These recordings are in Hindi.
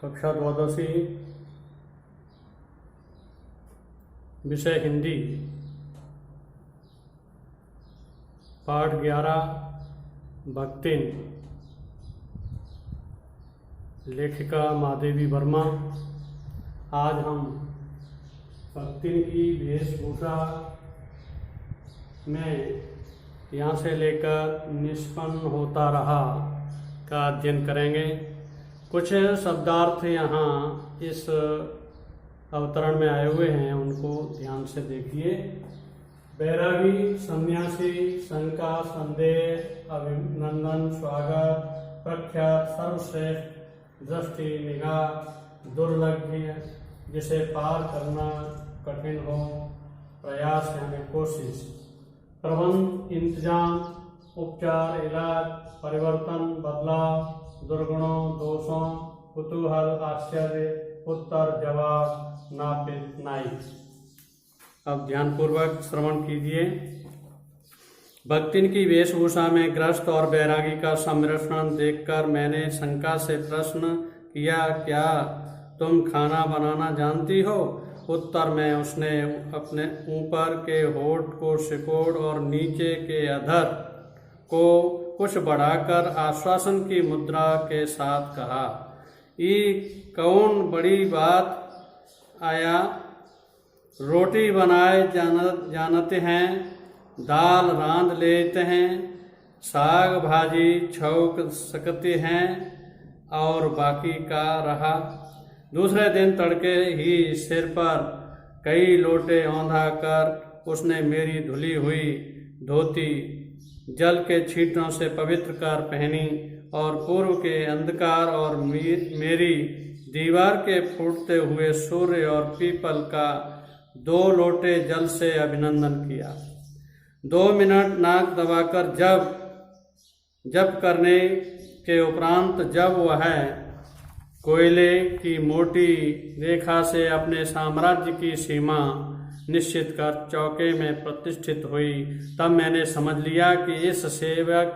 कक्षा द्वादशी, विषय हिंदी, पाठ 11, भक्तिन। लेखिका महादेवी वर्मा। आज हम भक्तिन की वेशभूषा में यहाँ से लेकर निष्पन्न होता रहा का अध्ययन करेंगे। कुछ शब्दार्थ यहाँ इस अवतरण में आए हुए हैं, उनको ध्यान से देखिए। बैरागी, सन्यासी, शंका, संदेह, अभिनंदन, स्वागत, प्रख्यात, सर्वश्रेष्ठ, दृष्टि, निगाह, दुर्लभ्य, जिसे पार करना कठिन हो, प्रयास यानी कोशिश, प्रबंध, इंतजाम, उपचार, इलाज, परिवर्तन, बदलाव, दुर्गुणों, दोषों, कुतूहल, आश्चर्य, उत्तर, जवाब, नापित, नाई। अब ध्यानपूर्वक श्रवण कीजिए। भक्तिन की वेशभूषा में ग्रस्त और बैरागी का सम्मिश्रण देखकर मैंने शंका से प्रश्न किया, क्या तुम खाना बनाना जानती हो? उत्तर में उसने अपने ऊपर के होठ को सिकोड़ और नीचे के अधर को कुछ बढ़ाकर आश्वासन की मुद्रा के साथ कहा, ये कौन बड़ी बात आया, रोटी बनाए जानते हैं, दाल रांध लेते हैं, साग भाजी छौंक सकते हैं और बाकी का रहा। दूसरे दिन तड़के ही सिर पर कई लोटे औंधा कर उसने मेरी धुली हुई धोती जल के छींटों से पवित्र कर पहनी और पूर्व के अंधकार और मेरी दीवार के फूटते हुए सूर्य और पीपल का 2 लोटे जल से अभिनंदन किया। 2 मिनट नाक दबाकर जप करने के उपरांत जब वह कोयले की मोटी रेखा से अपने साम्राज्य की सीमा निश्चित कर चौके में प्रतिष्ठित हुई, तब मैंने समझ लिया कि इस सेवक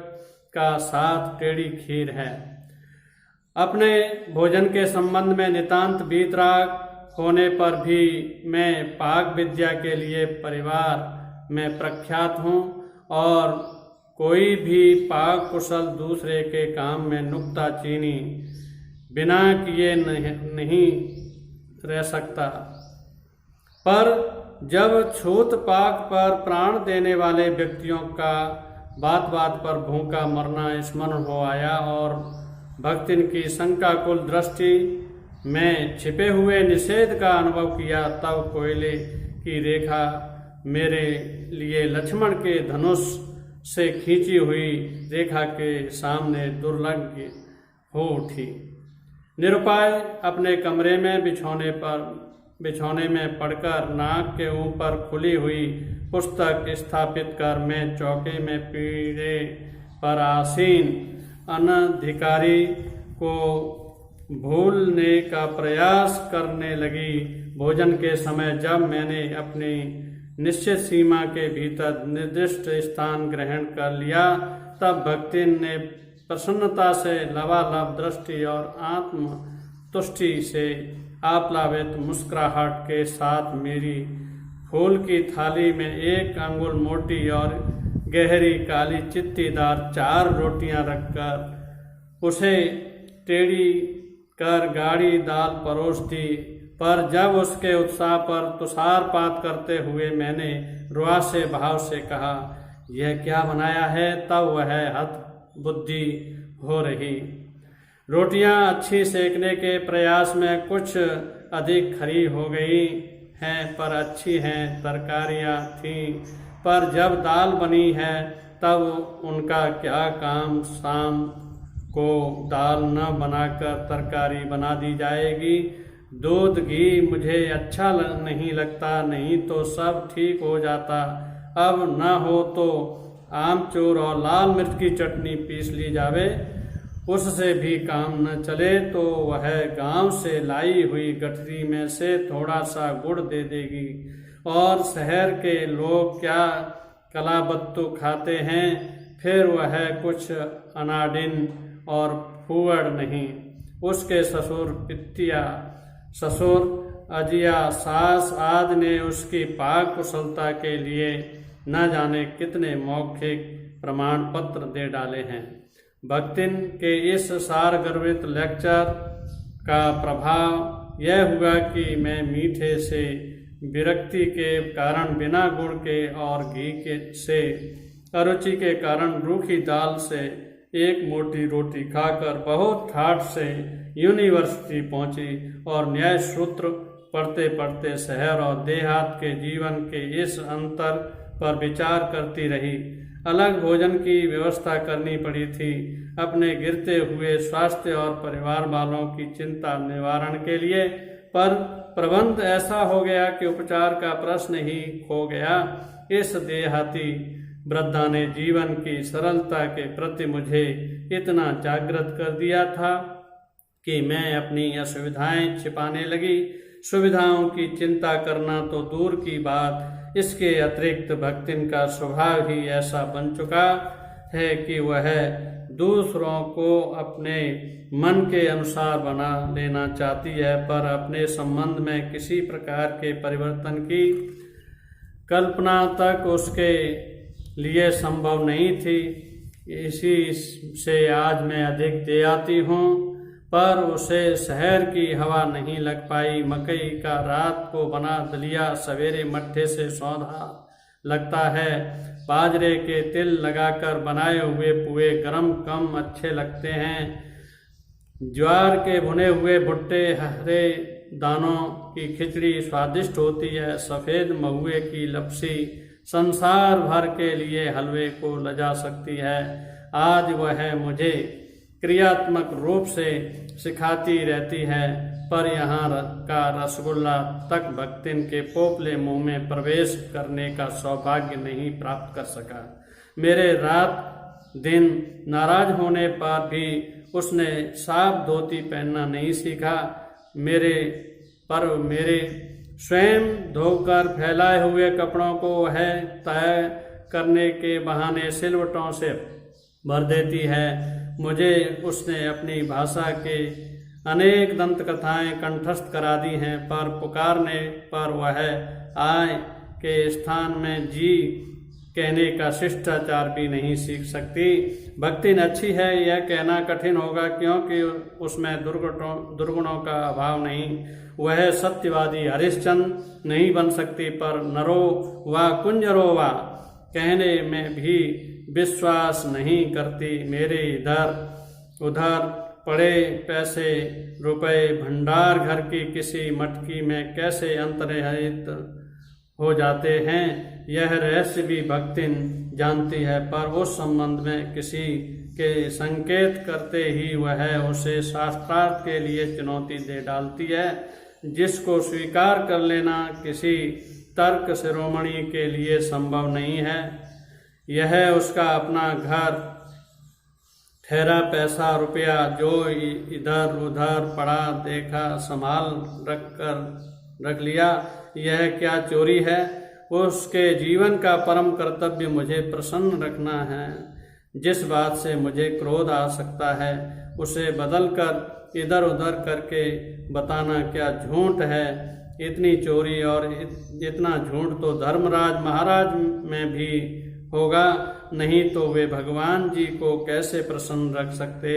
का साथ टेढ़ी खीर है। अपने भोजन के संबंध में नितांत वीतराग होने पर भी मैं पाक विद्या के लिए परिवार में प्रख्यात हूँ और कोई भी पाक कुशल दूसरे के काम में नुक्ताचीनी बिना किए नहीं रह सकता। पर जब छूत पाक पर प्राण देने वाले व्यक्तियों का बात बात पर भूखा मरना स्मरण हो आया और भक्तिन की शंकाकुल दृष्टि में छिपे हुए निषेध का अनुभव किया, तब कोयले की रेखा मेरे लिए लक्ष्मण के धनुष से खींची हुई रेखा के सामने दुर्लभ हो उठी। निरुपाय अपने कमरे में बिछौने में पड़कर नाक के ऊपर खुली हुई पुस्तक स्थापित कर मैं चौके में पीढ़े पर आसीन अनधिकारी को भूलने का प्रयास करने लगी। भोजन के समय जब मैंने अपनी निश्चित सीमा के भीतर निर्दिष्ट स्थान ग्रहण कर लिया, तब भक्तिन ने प्रसन्नता से लबालब दृष्टि और आत्म तुष्टि से आप्लावित मुस्कुराहट के साथ मेरी फूल की थाली में 1 अंगुल मोटी और गहरी काली चित्तीदार 4 रोटियां रखकर उसे टेढ़ी कर गाढ़ी दाल परोस दी। पर जब उसके उत्साह पर तुषारपात करते हुए मैंने रुआसे भाव से कहा, यह क्या बनाया है, तब वह हतबुद्धि हो रही। रोटियां अच्छी सेकने के प्रयास में कुछ अधिक खरी हो गई हैं, पर अच्छी हैं। तरकारियां थीं, पर जब दाल बनी है तब उनका क्या काम, शाम को दाल न बनाकर तरकारी बना दी जाएगी। दूध घी मुझे अच्छा नहीं लगता, नहीं तो सब ठीक हो जाता। अब न हो तो आमचूर और लाल मिर्च की चटनी पीस ली जावे, उससे भी काम न चले तो वह गांव से लाई हुई गठरी में से थोड़ा सा गुड़ दे देगी। और शहर के लोग क्या कलाबत्तू खाते हैं, फिर वह कुछ अनाडिन और फूअड़ नहीं। उसके ससुर पितिया, ससुर अजिया, सास आदि ने उसकी पाक कुशलता के लिए न जाने कितने मौखिक प्रमाण पत्र दे डाले हैं। भक्तिन के इस सारगर्भित लेक्चर का प्रभाव यह हुआ कि मैं मीठे से विरक्ति के कारण, बिना गुड़ के और घी के से अरुचि के कारण रूखी दाल से एक मोटी रोटी खाकर बहुत ठाठ से यूनिवर्सिटी पहुंची और न्याय सूत्र पढ़ते पढ़ते शहर और देहात के जीवन के इस अंतर पर विचार करती रही। अलग भोजन की व्यवस्था करनी पड़ी थी। अपने गिरते हुए स्वास्थ्य और परिवार वालों की चिंता निवारण के लिए, पर प्रबंध ऐसा हो गया कि उपचार का प्रश्न ही खो गया। इस देहाती वृद्धा ने जीवन की सरलता के प्रति मुझे इतना जागृत कर दिया था कि मैं अपनी असुविधाएं छिपाने लगी। सुविधाओं की चिंता करना तो दूर की बात, इसके अतिरिक्त भक्तिन का स्वभाव ही ऐसा बन चुका है कि वह दूसरों को अपने मन के अनुसार बना लेना चाहती है, पर अपने संबंध में किसी प्रकार के परिवर्तन की कल्पना तक उसके लिए संभव नहीं थी। इसी से आज मैं अधिक दे आती हूँ, पर उसे शहर की हवा नहीं लग पाई। मकई का रात को बना दलिया सवेरे मट्ठे से सौंधा लगता है। बाजरे के तिल लगाकर बनाए हुए पुए गरम कम अच्छे लगते हैं। ज्वार के भुने हुए भुट्टे, हरे दानों की खिचड़ी स्वादिष्ट होती है। सफ़ेद महुए की लपसी संसार भर के लिए हलवे को लजा सकती है। आज वह मुझे क्रियात्मक रूप से सिखाती रहती है, पर यहाँ का रसगुल्ला तक भक्तिन के पोपले मुंह में प्रवेश करने का सौभाग्य नहीं प्राप्त कर सका। मेरे रात दिन नाराज होने पर भी उसने साफ धोती पहनना नहीं सीखा। मेरे स्वयं धोकर फैलाए हुए कपड़ों को वह तय करने के बहाने सिलवटों से भर देती है। मुझे उसने अपनी भाषा के अनेक दंत कथाएं कंठस्थ करा दी हैं, पर पुकारने पर वह आय के स्थान में जी कहने का शिष्टाचार भी नहीं सीख सकती। भक्ति अच्छी है यह कहना कठिन होगा, क्योंकि उसमें दुर्गुणों का अभाव नहीं। वह सत्यवादी हरिश्चंद्र नहीं बन सकती, पर नरो व कुंजरो व कहने में भी विश्वास नहीं करती। मेरे इधर उधर पड़े पैसे रुपए भंडार घर की किसी मटकी में कैसे अंतर्निहित हो जाते हैं, यह रहस्य भी भक्तिन जानती है, पर उस संबंध में किसी के संकेत करते ही वह उसे शास्त्रार्थ के लिए चुनौती दे डालती है, जिसको स्वीकार कर लेना किसी तर्क शिरोमणि के लिए संभव नहीं है। यह उसका अपना घर, ठहरा पैसा रुपया जो इधर उधर पड़ा देखा संभाल रख लिया, यह क्या चोरी है? उसके जीवन का परम कर्तव्य मुझे प्रसन्न रखना है। जिस बात से मुझे क्रोध आ सकता है उसे बदलकर इधर उधर करके बताना क्या झूठ है? इतनी चोरी और इतना झूठ तो धर्मराज महाराज में भी होगा, नहीं तो वे भगवान जी को कैसे प्रसन्न रख सकते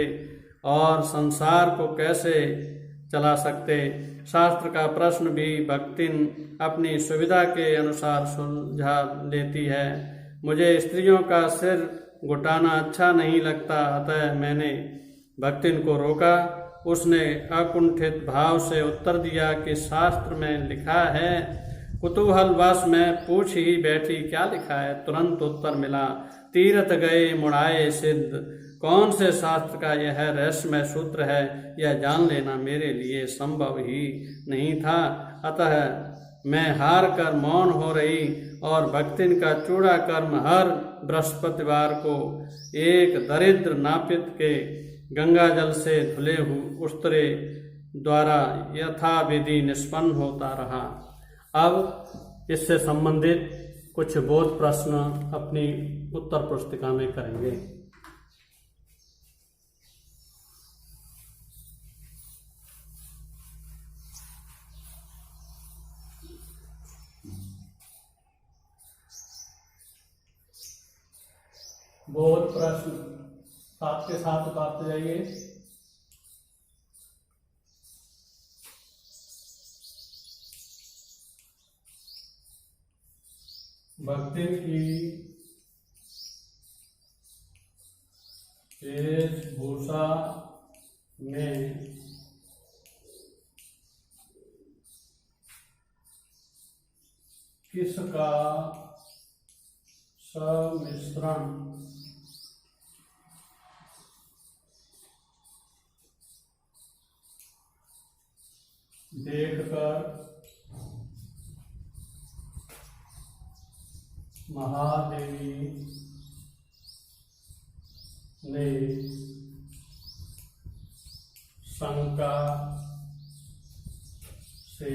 और संसार को कैसे चला सकते? शास्त्र का प्रश्न भी भक्तिन अपनी सुविधा के अनुसार सुलझा लेती है। मुझे स्त्रियों का सिर घुटाना अच्छा नहीं लगता, अतः मैंने भक्तिन को रोका। उसने अकुंठित भाव से उत्तर दिया कि शास्त्र में लिखा है। कुतूहलवश मैं पूछ ही बैठी, क्या लिखा है? तुरंत उत्तर मिला, तीर्थ गए मुड़ाए सिद्ध। कौन से शास्त्र का यह रहस्यमय सूत्र है, यह जान लेना मेरे लिए संभव ही नहीं था। अतः मैं हार कर मौन हो रही और भक्तिन का चूड़ा कर्म हर बृहस्पतिवार को एक दरिद्र नापित के गंगा जल से धुले उस्तरे द्वारा यथाविधि निष्पन्न होता रहा। अब इससे संबंधित कुछ बोध प्रश्न अपनी उत्तर पुस्तिका में करेंगे। बोध प्रश्न साथ के साथ उतारते जाइए। भक्ति की वेशभूषा में किसका सम्मिश्रण देखकर महादेवी ने शंका से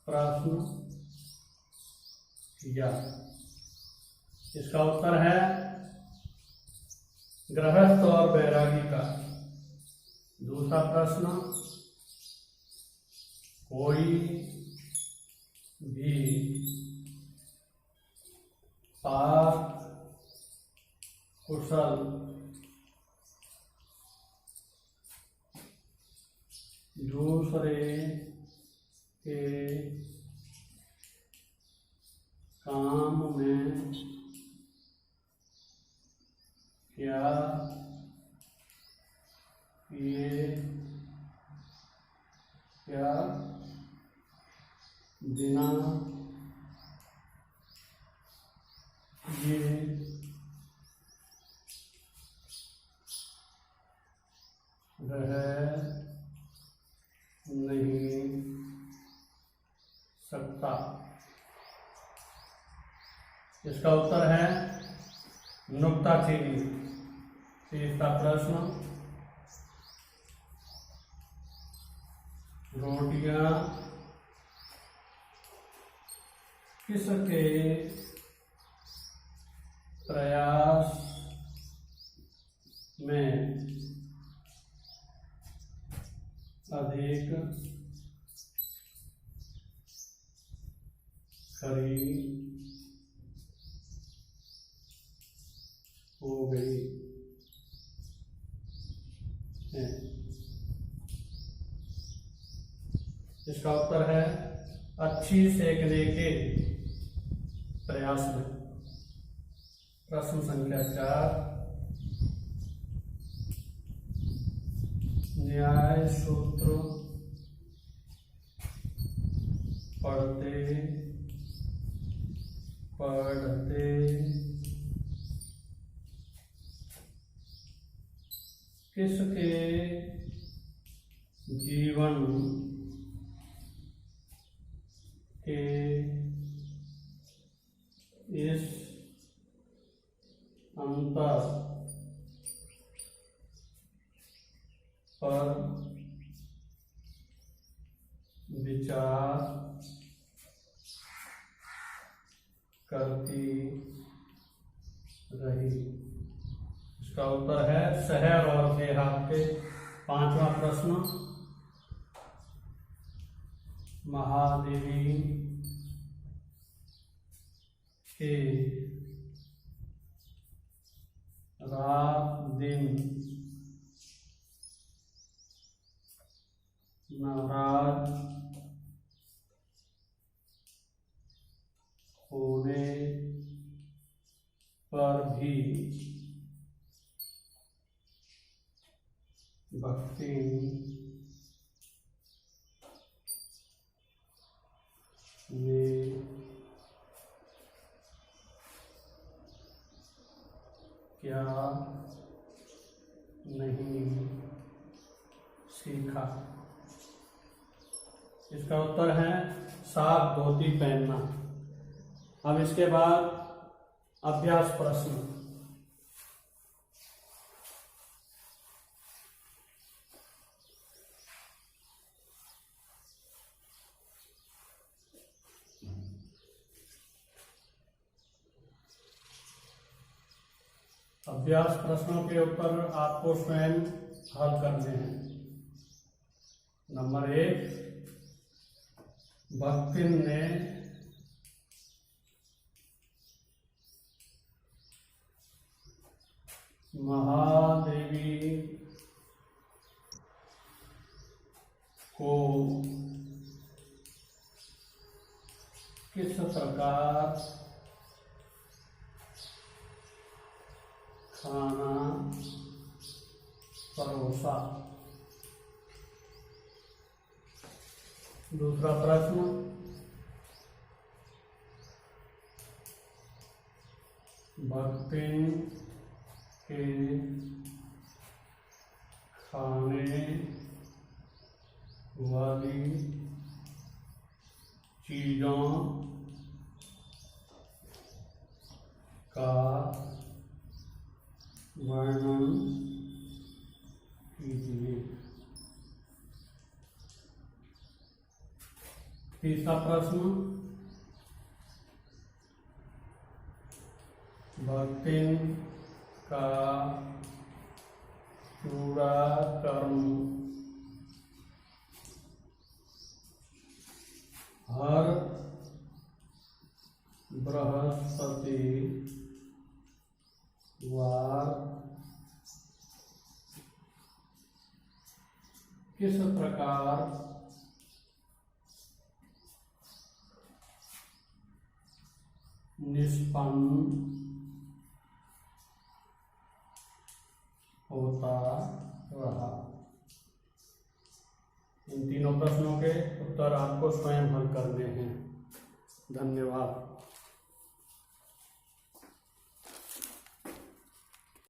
प्रश्न किया। इसका उत्तर है गृहस्थ और बैरागी का। दूसरा प्रश्न, कोई भी पाक कुशल दूसरे के काम में क्या बिना ये रह नहीं सकता। इसका उत्तर है नुक्ताचीनी। तीसरा प्रश्न, रोटियां किसके प्रयास में अधिक खरी हो गई है? इसका उत्तर है अच्छी सेकने के प्रयास में। प्रश्न संख्या 4, न्याय सूत्र पढ़ते पढ़ते किसके जीवन के इस अंतर पर विचार करती रही? इसका उत्तर है शहर और देहात के। पांचवा प्रश्न, महादेवी के रात दिन नाराज होने पर भी भक्ति ने क्या नहीं सीखा? इसका उत्तर है साफ धोती पहनना। अब इसके बाद अभ्यास प्रश्न। अभ्यास प्रश्नों के ऊपर आपको स्वयं हल करने हैं। नंबर 1, भक्तिन ने महादेवी को किस प्रकार खाना परोसा। दूसरा प्रश्न, भक्तिन के खाने वाली चीज़ों का वर्णन कीजिए। तीसरा प्रश्न, भक्तिन का चूड़ा कर्म हर बृहस्पतिवार किस प्रकार निष्पन्न होता रहा। इन तीनों प्रश्नों के उत्तर आपको स्वयं हल करने हैं। धन्यवाद।